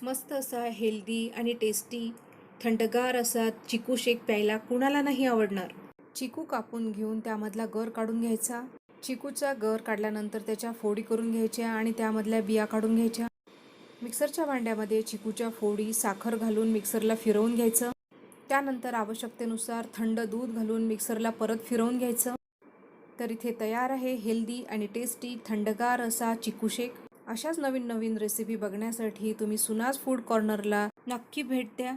मस्त असा हेल्दी आणि टेस्टी थंडगार असा चिकू शेक प्यायला कुणाला नाही आवडणार. चिकू कापून घेऊन त्यामधला गर काढून घ्यायचा. चिकूचा गर काढल्यानंतर त्याच्या फोडी करून घ्यायच्या आणि त्यामधल्या बिया काढून घ्यायच्या. मिक्सरच्या भांड्यामध्ये चिकूच्या फोडी, साखर घालून मिक्सरला फिरवून घ्यायचं. त्यानंतर आवश्यकतेनुसार थंड दूध घालून मिक्सरला परत फिरवून घ्यायचं. तर इथे तयार आहे हेल्दी आणि टेस्टी थंडगार असा चिकू शेक. अशाच नवीन नवीन रेसिपी बघण्यासाठी तुम्ही सुनाज फूड कॉर्नरला नक्की भेट द्या.